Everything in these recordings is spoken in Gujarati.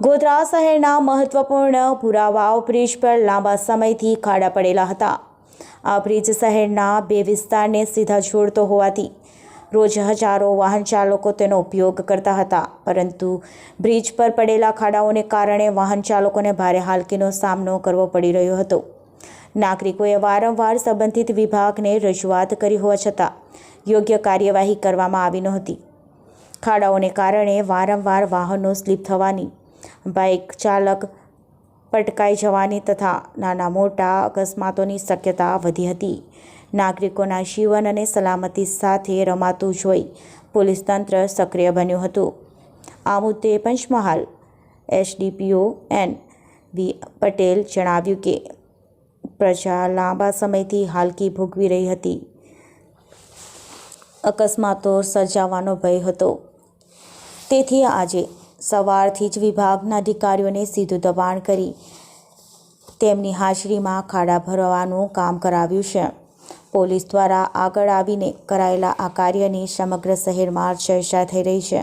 ગોધરા શહેરના મહત્વપૂર્ણ ભુરાવાવ બ્રિજ પર લાંબા સમયથી ખાડા પડેલા હતા। આ બ્રિજ શહેરના બે વિસ્તારને સીધા જોડતો હોવાથી રોજ હજારો વાહન ચાલકો તેનો ઉપયોગ કરતા હતા, પરંતુ બ્રિજ પર પડેલા ખાડાઓને કારણે વાહન ચાલકોને ભારે હાલાકીનો સામનો કરવો પડી રહ્યો હતો। નાગરિકોએ વારંવાર સંબંધિત વિભાગને રજૂઆત કરી હોવા છતાં યોગ્ય કાર્યવાહી કરવામાં આવી નહોતી। ખાડાઓને કારણે વારંવાર વાહનો સ્લીપ થવાની, બાઇક ચાલક પટકાઈ જવાની તથા નાના મોટા અકસ્માતોની શક્યતા વધી હતી। નાગરિકોના જીવન અને સલામતી સાથે રમાતું જોઈ પોલીસ તંત્ર સક્રિય બન્યું હતું। આ મુદ્દે પંચમહાલ એસડીપીઓ એન.વી. પટેલ જણાવ્યું કે પ્રજા લાંબા સમયથી હાલાકી ભોગવી રહી હતી। અકસ્માતો સર્જાવાનો ભય હતો, તેથી આજે સવારથી જ વિભાગના અધિકારીઓને સીધું દબાણ કરી તેમની હાજરીમાં ખાડા ભરવાનું કામ કરાવ્યું છે। પોલીસ દ્વારા આગળ આવીને કરાયેલા આ કાર્યની સમગ્ર શહેરમાં ચર્ચા થઈ રહી છે।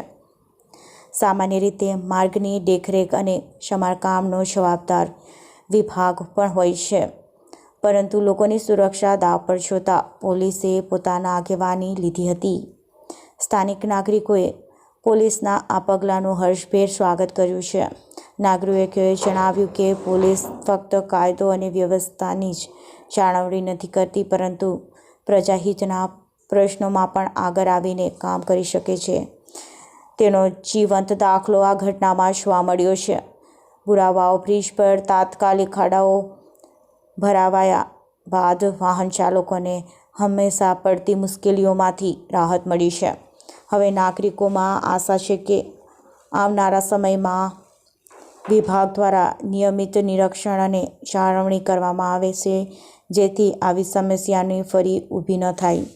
સામાન્ય રીતે માર્ગની દેખરેખ અને સમારકામનો જવાબદાર વિભાગ પણ હોય છે, પરંતુ લોકોની સુરક્ષા દાવ પર જોતા પોલીસે પોતાના આગેવાની લીધી હતી। સ્થાનિક નાગરિકોએ પોલીસના આ પગલાંનું હર્ષભેર સ્વાગત કર્યું છે। નાગરિકોએ જણાવ્યું કે પોલીસ ફક્ત કાયદો અને વ્યવસ્થાની જ જાળવણી નથી કરતી, પરંતુ પ્રજાહિતના પ્રશ્નોમાં પણ આગળ આવીને કામ કરી શકે છે। તેનો જીવંત દાખલો આ ઘટનામાં જોવા મળ્યો છે। ભુરાવાવ બ્રિજ પર તાત્કાલિક ખાડાઓ ભરાવાયા બાદ વાહન ચાલકોને હંમેશા પડતી મુશ્કેલીઓમાંથી રાહત મળી છે। હવે નાગરિકોમાં આશા છે કે આવનારા સમયમાં વિભાગ દ્વારા નિયમિત નિરીક્ષણ અને જાળવણી કરવામાં આવે છે, જેથી આવી સમસ્યાની ફરી ઊભી ન થાય।